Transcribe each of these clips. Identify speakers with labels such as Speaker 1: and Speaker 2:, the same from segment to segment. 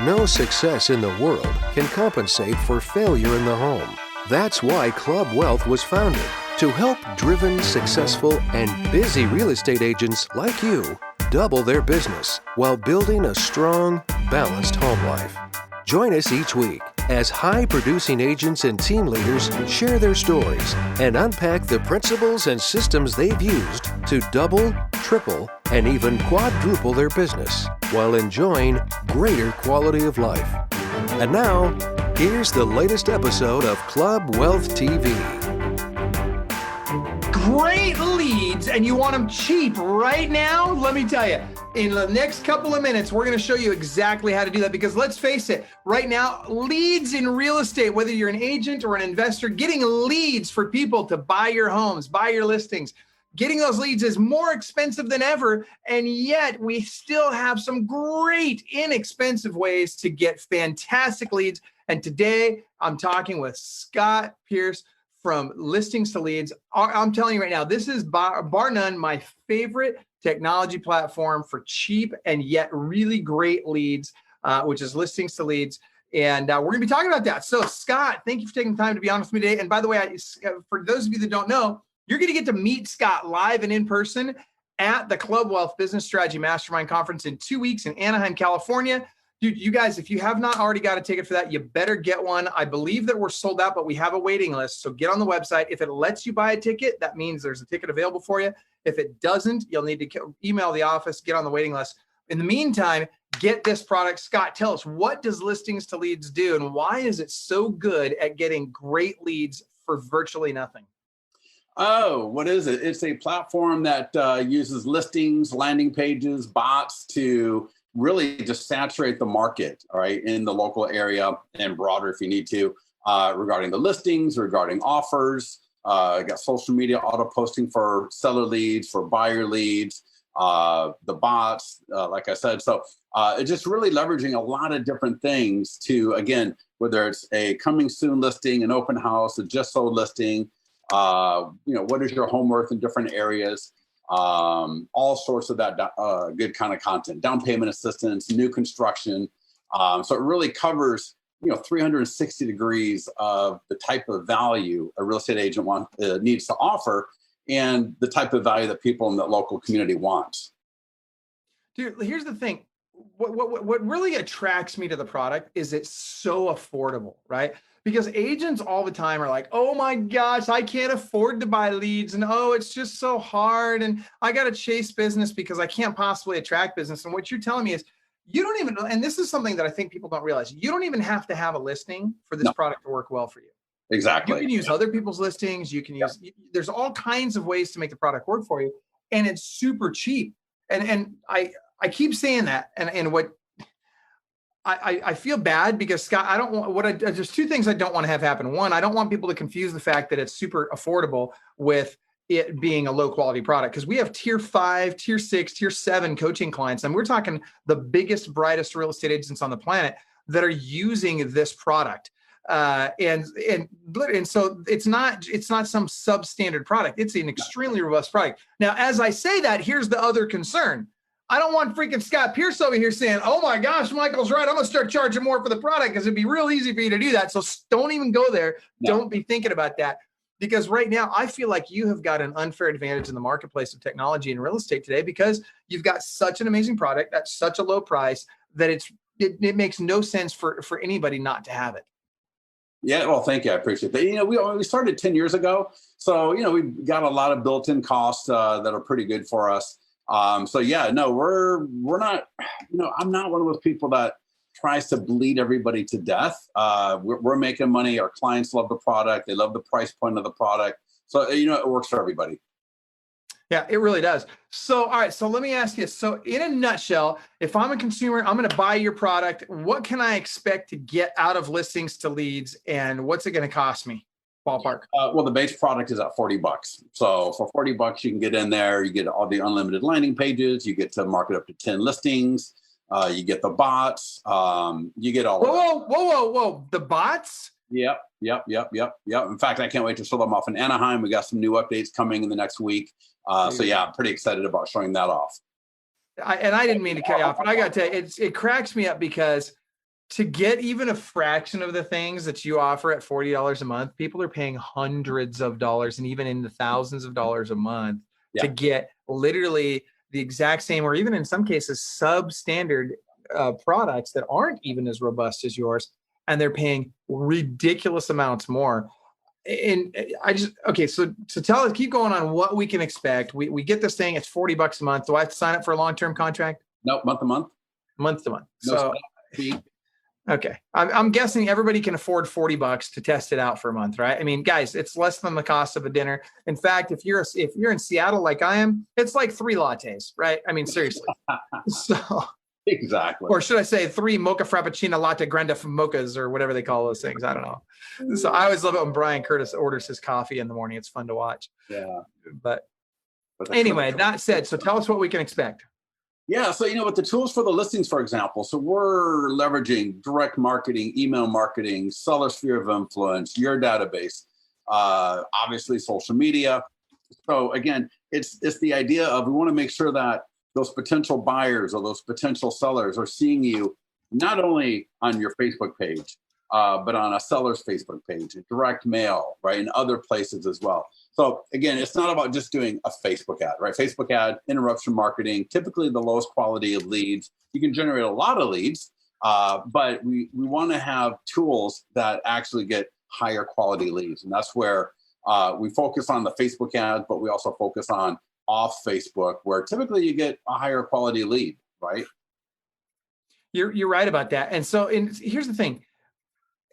Speaker 1: No success in the world can compensate for failure in the home. That's why Club Wealth was founded, to help driven, successful, and busy real estate agents like you double their business while building a strong, balanced home life. Join us each week as high-producing agents and team leaders share their stories and unpack the principles and systems they've used to double, triple, and even quadruple their business while enjoying greater quality of life. And now, here's the latest episode of Club Wealth TV.
Speaker 2: Great leads, and you want them cheap right now? Let me tell you, in the next couple of minutes, we're going to show you exactly how to do that, because let's face it, right now, leads in real estate, whether you're an agent or an investor, getting leads for people to buy your homes, buy your listings, getting those leads is more expensive than ever, and yet we still have some great inexpensive ways to get fantastic leads. And today, I'm talking with Scott Pierce from Listings to Leads. I'm telling you right now, this is bar none my favorite technology platform for cheap and yet really great leads, which is Listings to Leads. And we're going to be talking about that. So Scott, thank you for taking the time to be on with me today. And by the way, for those of you that don't know, you're going to get to meet Scott live and in person at the Club Wealth Business Strategy Mastermind Conference in 2 weeks in Anaheim, California. Dude, you guys, if you have not already got a ticket for that, you better get one. I believe that we're sold out, but we have a waiting list. So get on the website. If it lets you buy a ticket, that means there's a ticket available for you. If it doesn't, you'll need to email the office, get on the waiting list. In the meantime, get this product. Scott, tell us, what does Listings to Leads do, and why is it so good at getting great leads for virtually nothing?
Speaker 3: Oh, what is it? It's a platform that uses listings, landing pages, bots to really just saturate the market, all right, in the local area and broader if you need to, regarding the listings, regarding offers. Got social media auto posting for seller leads, for buyer leads, the bots, like I said. So it's just really leveraging a lot of different things to, again, whether it's a coming soon listing, an open house, a just sold listing, what is your home worth in different areas, all sorts of that good kind of content, down payment assistance, new construction. So it really covers 360 degrees of the type of value a real estate agent needs to offer, and the type of value that people in the local community want.
Speaker 2: Dude, here's the thing. What really attracts me to the product is it's so affordable, right? Because agents all the time are like, oh my gosh, I can't afford to buy leads. And oh, it's just so hard. And I got to chase business because I can't possibly attract business. And what you're telling me is you don't even, and this is something that I think people don't realize, you don't even have to have a listing for this product to work well for you.
Speaker 3: Exactly.
Speaker 2: You can use other people's listings. You can use, there's all kinds of ways to make the product work for you. And it's super cheap. And I keep saying that. And what I feel bad because Scott, I don't want there's two things I don't want to have happen. One, I don't want people to confuse the fact that it's super affordable with it being a low quality product, because we have tier 5, tier 6, tier 7 coaching clients. And we're talking the biggest, brightest real estate agents on the planet that are using this product. And so it's not some substandard product. It's an extremely robust product. Now, as I say that, here's the other concern. I don't want freaking Scott Pierce over here saying, oh my gosh, Michael's right, I'm going to start charging more for the product, because it'd be real easy for you to do that. So don't even go there. No. Don't be thinking about that. Because right now, I feel like you have got an unfair advantage in the marketplace of technology and real estate today, because you've got such an amazing product at such a low price that it makes no sense for anybody not to have it.
Speaker 3: Yeah, well, thank you. I appreciate that. We started 10 years ago. So, we've got a lot of built-in costs that are pretty good for us. We're not, I'm not one of those people that tries to bleed everybody to death. We're making money. Our clients love the product. They love the price point of the product. So, it works for everybody.
Speaker 2: Yeah, it really does. So, all right. So let me ask you, so in a nutshell, if I'm a consumer, I'm going to buy your product. What can I expect to get out of Listings to Leads, and what's it going to cost me? Ballpark.
Speaker 3: Well, the base product is at $40. So for $40, you can get in there. You get all the unlimited landing pages. You get to market up to 10 listings. You get the bots. You get all.
Speaker 2: Whoa! The bots?
Speaker 3: Yep. In fact, I can't wait to show them off in Anaheim. We got some new updates coming in the next week. I'm pretty excited about showing that off.
Speaker 2: I didn't mean to cut you off, but I got to tell you, it cracks me up because to get even a fraction of the things that you offer at $40 a month, people are paying hundreds of dollars and even in the thousands of dollars a month to get literally the exact same, or even in some cases, substandard products that aren't even as robust as yours. And they're paying ridiculous amounts more. And I just, okay, so tell us, keep going on what we can expect. We get this thing, it's $40 a month. Do I have to sign up for a long-term contract?
Speaker 3: No, month to month.
Speaker 2: Month to month.
Speaker 3: No
Speaker 2: so
Speaker 3: fee.
Speaker 2: Okay. I'm guessing everybody can afford $40 to test it out for a month, right? I mean, guys, it's less than the cost of a dinner. In fact, if you're in Seattle like I am, it's like 3 lattes, right? I mean, seriously. So
Speaker 3: Exactly.
Speaker 2: Or should I say 3 mocha frappuccino latte grande mochas or whatever they call those things. I don't know. So I always love it when Brian Curtis orders his coffee in the morning. It's fun to watch.
Speaker 3: Yeah.
Speaker 2: But anyway, that said, so tell us what we can expect.
Speaker 3: Yeah. So, with the tools for the listings, for example, so we're leveraging direct marketing, email marketing, seller sphere of influence, your database, obviously social media. So again, it's the idea of, we want to make sure that those potential buyers or those potential sellers are seeing you not only on your Facebook page, but on a seller's Facebook page, direct mail, right, and other places as well. So again, it's not about just doing a Facebook ad, right? Facebook ad, interruption marketing, typically the lowest quality of leads. You can generate a lot of leads, but we want to have tools that actually get higher quality leads. And that's where we focus on the Facebook ads, but we also focus on off Facebook, where typically you get a higher quality lead, right?
Speaker 2: You're right about that. And so here's the thing.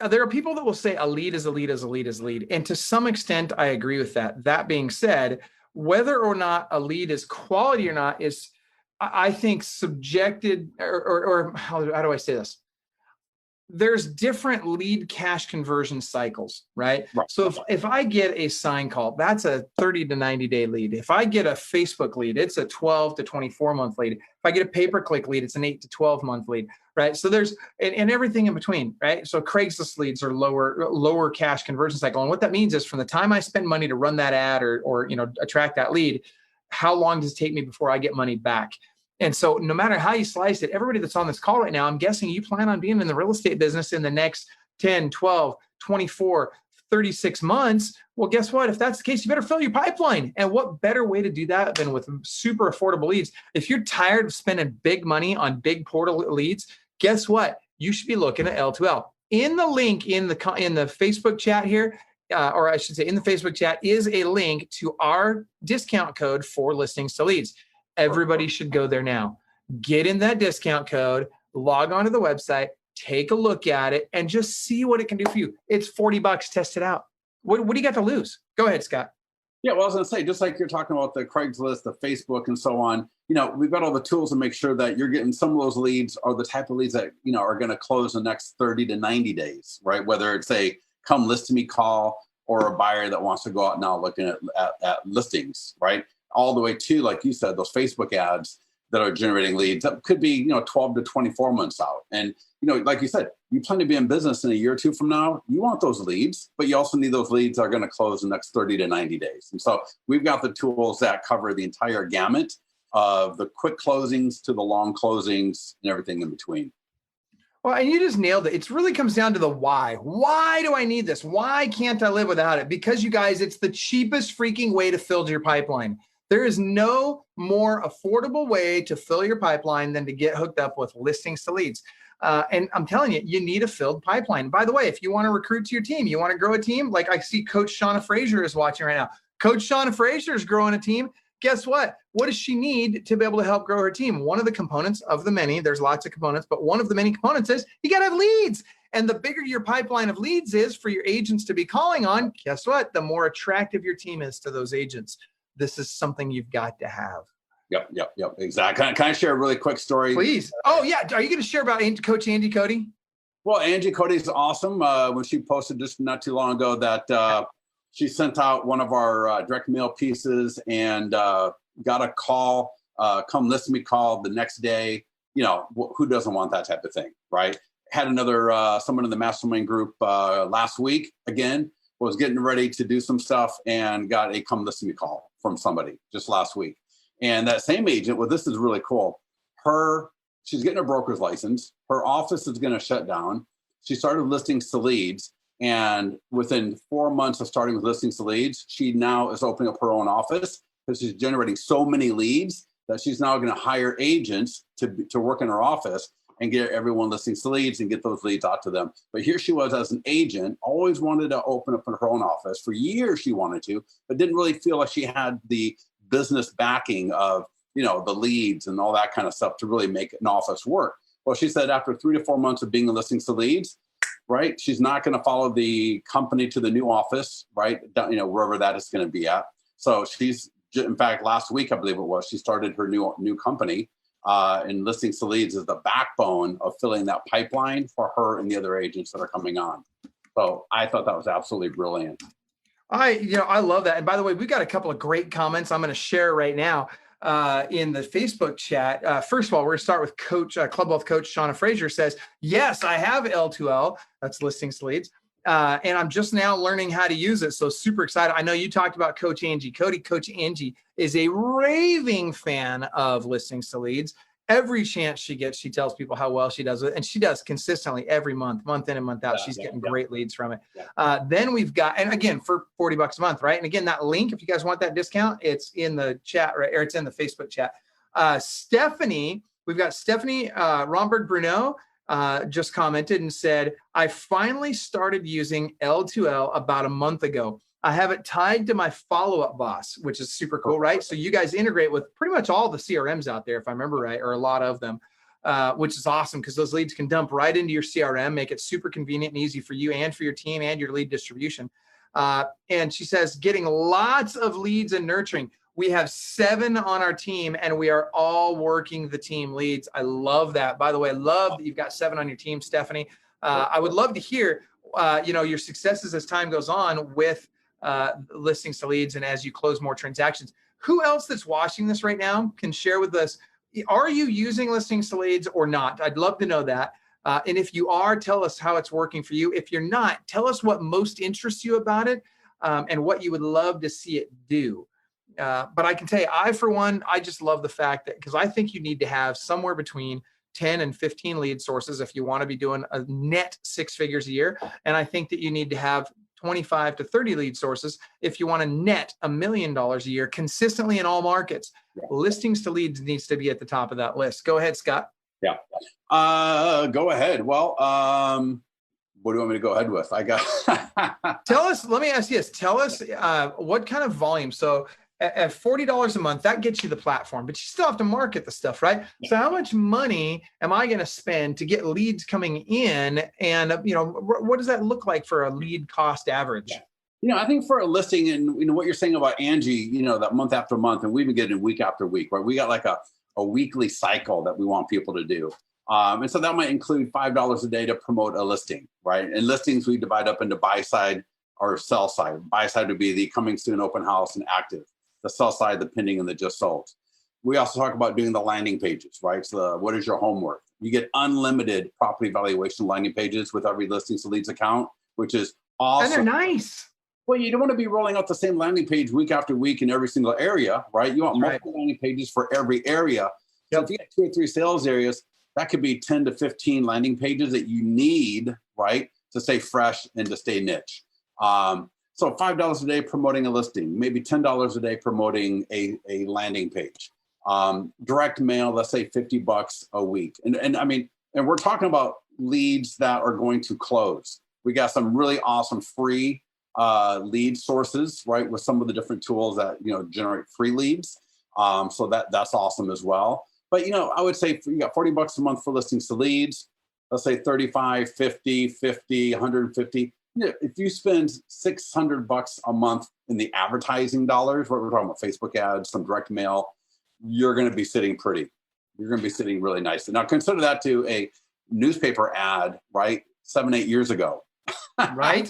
Speaker 2: There are people that will say a lead is a lead is a lead is a lead. And to some extent, I agree with that. That being said, whether or not a lead is quality or not is, I think, subjected, or how do I say this? There's different lead cash conversion cycles, right? So if I get a sign call, that's a 30 to 90 day lead. If I get a Facebook lead, it's a 12 to 24 month lead. If I get a pay-per-click lead, it's an 8 to 12 month lead, right? So there's, and everything in between, right? So Craigslist leads are lower cash conversion cycle. And what that means is, from the time I spend money to run that ad or attract that lead, how long does it take me before I get money back? And so no matter how you slice it, everybody that's on this call right now, I'm guessing you plan on being in the real estate business in the next 10, 12, 24, 36 months. Well, guess what? If that's the case, you better fill your pipeline. And what better way to do that than with super affordable leads? If you're tired of spending big money on big portal leads, guess what? You should be looking at L2L. In the link in the Facebook chat here, or I should say in the Facebook chat, is a link to our discount code for listings to leads. Everybody should go there now. Get in that discount code, log onto the website, take a look at it, and just see what it can do for you. It's $40. Test it out. What do you got to lose? Go ahead, Scott.
Speaker 3: Yeah, well, I was going to say, just like you're talking about the Craigslist, the Facebook, and so on, we've got all the tools to make sure that you're getting some of those leads, or the type of leads that, are going to close in the next 30 to 90 days, right? Whether it's a come list to me call, or a buyer that wants to go out now looking at listings, right? All the way to, like you said, those Facebook ads that are generating leads that could be, 12 to 24 months out. And, like you said, you plan to be in business in a year or two from now, you want those leads, but you also need those leads that are going to close in the next 30 to 90 days. And so we've got the tools that cover the entire gamut of the quick closings to the long closings and everything in between.
Speaker 2: Well, and you just nailed it. It really comes down to the why. Why do I need this? Why can't I live without it? Because, you guys, it's the cheapest freaking way to fill your pipeline. There is no more affordable way to fill your pipeline than to get hooked up with listings to leads. And I'm telling you, you need a filled pipeline. By the way, if you want to recruit to your team, you want to grow a team, like I see Coach Shauna Frazier is watching right now. Coach Shauna Frazier is growing a team. Guess what? What does she need to be able to help grow her team? One of the components of the many, there's lots of components, but one of the many components is you got to have leads. And the bigger your pipeline of leads is for your agents to be calling on, guess what? The more attractive your team is to those agents. This is something you've got to have.
Speaker 3: Yep, exactly. Can I share a really quick story?
Speaker 2: Please. Oh, yeah. Are you going to share about Coach Angie Cody?
Speaker 3: Well, Angie Cody is awesome. When she posted just not too long ago that she sent out one of our direct mail pieces and got a call, come list me call the next day. Who doesn't want that type of thing, right? Had another someone in the mastermind group last week, again, was getting ready to do some stuff and got a come list me call from somebody just last week. And that same agent, well, this is really cool. Her she's getting a broker's license. Her office is going to shut down. She started listings to leads. And within 4 months of starting with listings to leads, she now is opening up her own office because she's generating so many leads that she's now going to hire agents to work in her office and get everyone listings to leads and get those leads out to them. But here she was as an agent, always wanted to open up her own office. For years she wanted to, but didn't really feel like she had the business backing of, the leads and all that kind of stuff to really make an office work. Well, she said after 3 to 4 months of being in listings to leads, right, she's not going to follow the company to the new office, right, wherever that is going to be at. So she's, in fact, last week, I believe it was, she started her new company. And listings to leads is the backbone of filling that pipeline for her and the other agents that are coming on. So I thought that was absolutely brilliant.
Speaker 2: I love that. And by the way, we've got a couple of great comments I'm going to share right now in the Facebook chat. First of all, we're going to start with Club Wealth Coach Shauna Frazier says, yes, I have L2L. That's listings to leads. And I'm just now learning how to use it. So super excited. I know you talked about Coach Angie. Coach Angie is a raving fan of listings to leads. Every chance she gets, she tells people how well she does it. And she does consistently every month in and month out. She's getting great leads from it. Then we've got, and again, for $40 a month, right? And again, that link, if you guys want that discount, it's in the chat, right? Or it's in the Facebook chat. Stephanie, we've got Stephanie Romberg Bruno. Just commented and said, I finally started using L2L about a month ago. I have it tied to my follow-up boss, which is super cool, right? So you guys integrate with pretty much all the CRMs out there, if I remember right, or a lot of them, which is awesome because those leads can dump right into your CRM, make it super convenient and easy for you and for your team and your lead distribution. And she says, getting lots of leads and nurturing. We have 7 on our team and we are all working the team leads. I love that. By the way, I love that you've got 7 on your team, Stephanie. I would love to hear, your successes as time goes on with listings to leads and as you close more transactions. Who else that's watching this right now can share with us, are you using listings to leads or not? I'd love to know that. And if you are, tell us how it's working for you. If you're not, tell us what most interests you about it and what you would love to see it do. But I can tell you, for one, I just love the fact that, because I think you need to have somewhere between 10 and 15 lead sources if you want to be doing a net 6 figures a year. And I think that you need to have 25 to 30 lead sources if you want to net $1 million a year consistently in all markets. Listings to leads needs to be at the top of that list. Go ahead, Scott.
Speaker 3: Yeah. Go ahead. Well, what do you want me to go ahead with? I got.
Speaker 2: Let me ask you this. Tell us what kind of volume. So at $40 a month, that gets you the platform, but you still have to market the stuff, right? So how much money am I going to spend to get leads coming in? And, what does that look like for a lead cost average?
Speaker 3: I think for a listing and, what you're saying about Angie, that month after month, and we've been getting week after week, right? We got like a weekly cycle that we want people to do. And so that might include $5 a day to promote a listing, right? And listings, we divide up into buy side or sell side. Buy side would be the coming soon, open house, and active. The sell side, the pending, and the just sold. We also talk about doing the landing pages, right? So what is your home worth? You get unlimited property valuation landing pages with every listings to leads account, which is awesome.
Speaker 2: And they're nice.
Speaker 3: Well, you don't want to be rolling out the same landing page week after week in every single area, right? You want multiple landing pages for every area. So if you get 2 or 3 sales areas, that could be 10 to 15 landing pages that you need, right, to stay fresh and to stay niche. So $5 a day promoting a listing, maybe $10 a day promoting a landing page. Direct mail, let's say $50 a week. And we're talking about leads that are going to close. We got some really awesome free lead sources, right, with some of the different tools that, generate free leads. So that's awesome as well. But, I would say you got $40 a month for listings to leads. Let's say 35, 50, 50, 150. If you spend $600 a month in the advertising dollars, what we're talking about, Facebook ads, some direct mail, you're going to be sitting pretty. You're going to be sitting really nicely. Now consider that to a newspaper ad, right? 7-8 years ago.
Speaker 2: Right.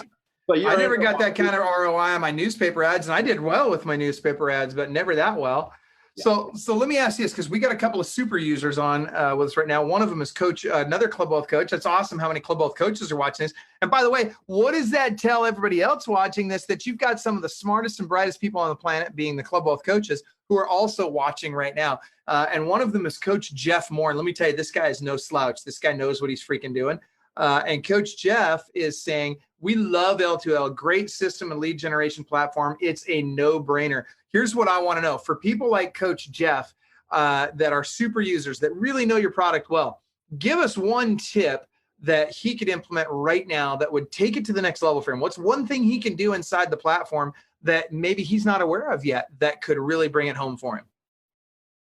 Speaker 2: I never got that kind of ROI on my newspaper ads, and I did well with my newspaper ads, but never that well. So let me ask you this, because we got a couple of super users on with us right now. One of them is Coach, another Club Wealth coach. That's awesome how many Club Wealth coaches are watching this. And by the way, what does that tell everybody else watching this? That you've got some of the smartest and brightest people on the planet, being the Club Wealth coaches, who are also watching right now. And one of them is Coach Jeff Moore. And let me tell you, this guy is no slouch. This guy knows what he's freaking doing. And Coach Jeff is saying, we love L2L, great system and lead generation platform. It's a no-brainer. Here's what I want to know. For people like Coach Jeff that are super users, that really know your product well, give us one tip that he could implement right now that would take it to the next level for him. What's one thing he can do inside the platform that maybe he's not aware of yet that could really bring it home for him?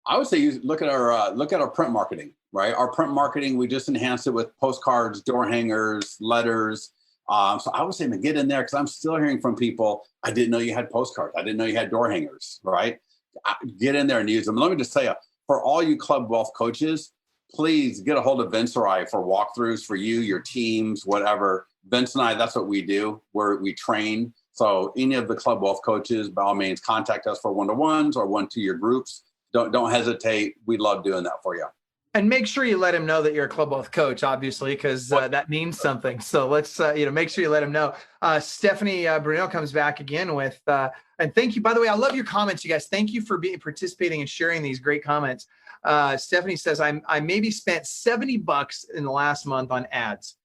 Speaker 3: I would say look at our print marketing, right? Our print marketing, we just enhanced it with postcards, door hangers, letters. So I would say, man, get in there, because I'm still hearing from people, I didn't know you had postcards. I didn't know you had door hangers, right? Get in there and use them. Let me just tell you, for all you Club Wealth coaches, please get a hold of Vince or I for walkthroughs for you, your teams, whatever. Vince and I, that's what we do, where we train. So any of the Club Wealth coaches, by all means, contact us for one-to-ones or 1-2-year groups. Don't hesitate. We love doing that for you. And
Speaker 2: make sure you let him know that you're a Club Wealth coach, obviously, because that means something. So let's, make sure you let him know. Stephanie Bruno comes back again with, and thank you. By the way, I love your comments, you guys. Thank you for participating and sharing these great comments. Stephanie says, I maybe spent $70 in the last month on ads.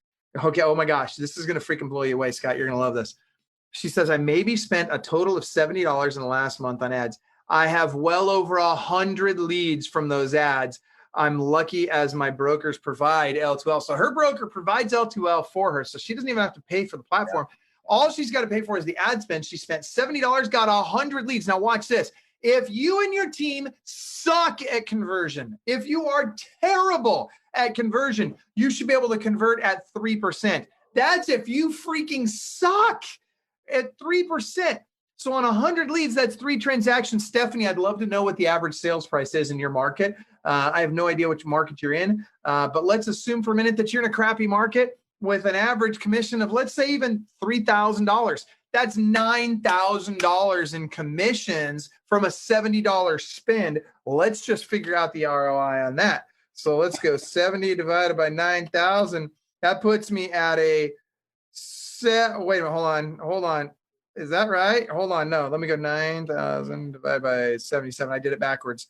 Speaker 2: Okay. Oh my gosh, this is going to freaking blow you away, Scott. You're going to love this. She says, I maybe spent a total of $70 in the last month on ads. I have well over 100 leads from those ads. I'm lucky as my brokers provide L2L. So her broker provides L2L for her. So she doesn't even have to pay for the platform. Yeah. All she's got to pay for is the ad spend. She spent $70, got 100 leads. Now watch this. If you and your team suck at conversion, if you are terrible at conversion, you should be able to convert at 3%. That's if you freaking suck at 3%. So on 100 leads, that's 3 transactions. Stephanie, I'd love to know what the average sales price is in your market. I have no idea which market you're in, but let's assume for a minute that you're in a crappy market with an average commission of, let's say, even $3,000. That's $9,000 in commissions from a $70 spend. Let's just figure out the ROI on that. So let's go 70 divided by 9,000. That puts me at a wait a minute, hold on. Is that right? Hold on. No, let me go 9,000 divided by 77. I did it backwards.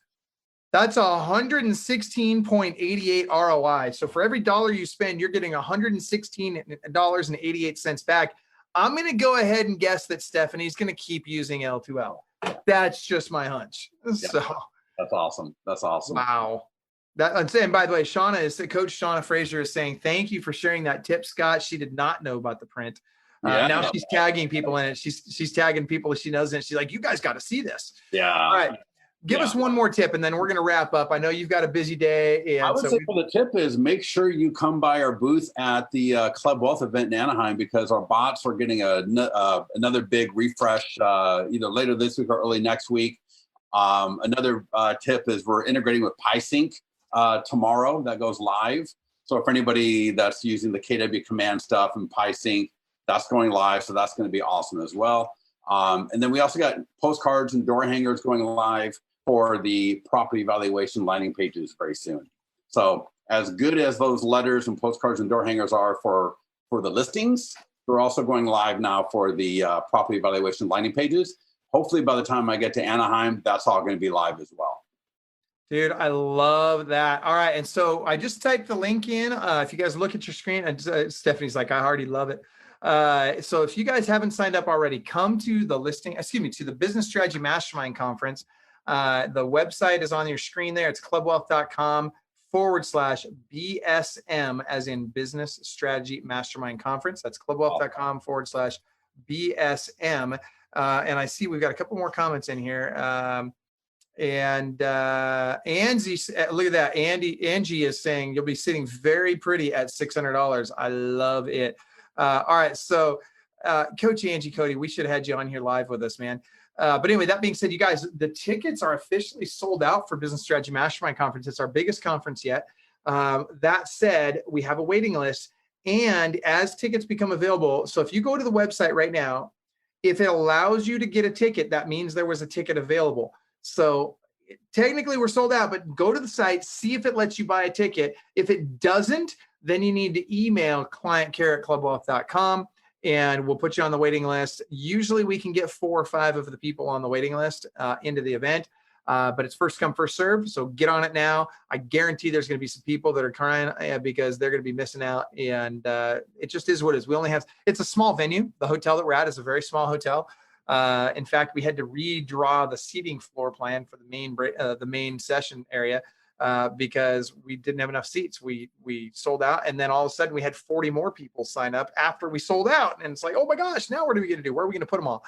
Speaker 2: That's $116.88 ROI. So for every dollar you spend, you're getting $116.88 back. I'm going to go ahead and guess that Stephanie's going to keep using L2L. That's just my hunch. Yeah, so
Speaker 3: that's awesome. That's awesome.
Speaker 2: Wow. And by the way, Coach Shauna Fraser is saying, thank you for sharing that tip, Scott. She did not know about the print. Now she's tagging people in it. She's tagging people she knows in it. She's like, you guys got to see this.
Speaker 3: Yeah.
Speaker 2: All right. Give us one more tip, and then we're going to wrap up. I know you've got a busy day. And
Speaker 3: I would say for the tip is make sure you come by our booth at the Club Wealth event in Anaheim, because our bots are getting another big refresh either later this week or early next week. Another tip is we're integrating with PieSync tomorrow. That goes live. So for anybody that's using the KW Command stuff and PieSync, that's going live. So that's going to be awesome as well. And then we also got postcards and door hangers going live for the property valuation landing pages very soon. So as good as those letters and postcards and door hangers are for the listings, we're also going live now for the property valuation landing pages. Hopefully by the time I get to Anaheim, that's all going to be live as well.
Speaker 2: Dude, I love that. All right. And so I just typed the link in. If you guys look at your screen, Stephanie's like, I already love it. So if you guys haven't signed up already, come to the Business Strategy Mastermind Conference. The website is on your screen there. It's clubwealth.com/BSM, as in Business Strategy Mastermind Conference. That's clubwealth.com/BSM. And I see we've got a couple more comments in here. And Angie, look at that. Angie is saying you'll be sitting very pretty at $600. I love it. All right. So Coach Angie Cody, we should have had you on here live with us, man. But anyway, that being said, you guys, the tickets are officially sold out for Business Strategy Mastermind Conference. It's our biggest conference yet. That said, we have a waiting list. And as tickets become available, so if you go to the website right now, if it allows you to get a ticket, that means there was a ticket available. So technically we're sold out, but go to the site, see if it lets you buy a ticket. If it doesn't, then you need to email clientcare@clubwealth.com and we'll put you on the waiting list. Usually we can get 4 or 5 of the people on the waiting list into the event. But it's first come, first serve. So get on it now. I guarantee there's going to be some people that are crying because they're going to be missing out. And it just is what it is. It's a small venue. The hotel that we're at is a very small hotel. In fact, we had to redraw the seating floor plan for the main session area because we didn't have enough seats. We sold out. And then all of a sudden we had 40 more people sign up after we sold out. And it's like, oh my gosh, now what are we going to do? Where are we going to put them all?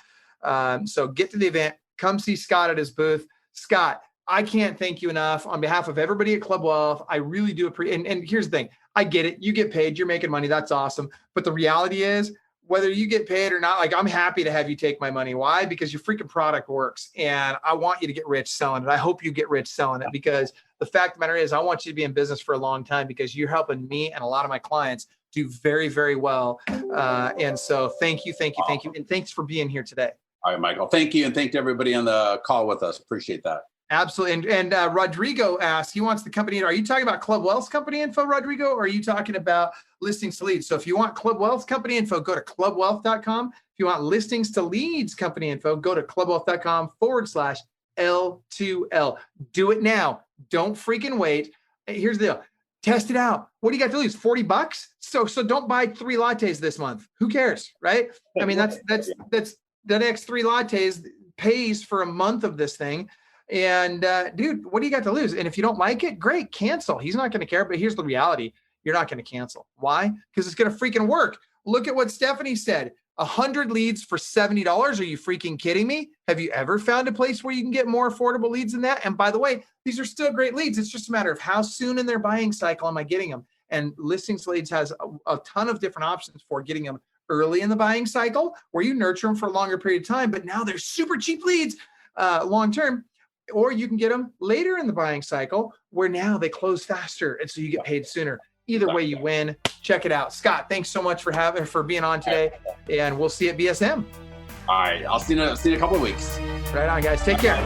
Speaker 2: So get to the event, come see Scott at his booth. Scott, I can't thank you enough on behalf of everybody at Club Wealth. I really do appreciate, and here's the thing. I get it. You get paid, you're making money. That's awesome. But the reality is, whether you get paid or not, like, I'm happy to have you take my money. Why? Because your freaking product works. And I want you to get rich selling it. I hope you get rich selling it, because the fact of the matter is I want you to be in business for a long time, because you're helping me and a lot of my clients do very, very well. And so thank you. And thanks for being here today.
Speaker 3: All right, Michael. Thank you. And thank you to everybody on the call with us. Appreciate that.
Speaker 2: Absolutely. And Rodrigo asked, he wants the company. Are you talking about Club Wealth's company info, Rodrigo, or are you talking about listings to leads? So if you want Club Wealth's company info, go to clubwealth.com. If you want listings to leads company info, go to clubwealth.com/L2L. Do it now. Don't freaking wait. Here's the deal. Test it out. What do you got to lose? $40? So don't buy 3 lattes this month. Who cares, right? I mean, that's the next 3 lattes pays for a month of this thing. And dude, what do you got to lose? And if you don't like it, great, cancel. He's not going to care. But here's the reality. You're not going to cancel. Why? Because it's going to freaking work. Look at what Stephanie said. 100 leads for $70. Are you freaking kidding me? Have you ever found a place where you can get more affordable leads than that? And by the way, these are still great leads. It's just a matter of how soon in their buying cycle am I getting them? And Listings Leads has a ton of different options for getting them early in the buying cycle, where you nurture them for a longer period of time, but now they're super cheap leads long-term. Or you can get them later in the buying cycle, where now they close faster, and so you get paid sooner. Either way, you win. Check it out. Scott, thanks so much for being on today, and we'll see you at BSM.
Speaker 3: All right. I'll see you in a couple of weeks.
Speaker 2: Right on, guys. Take care.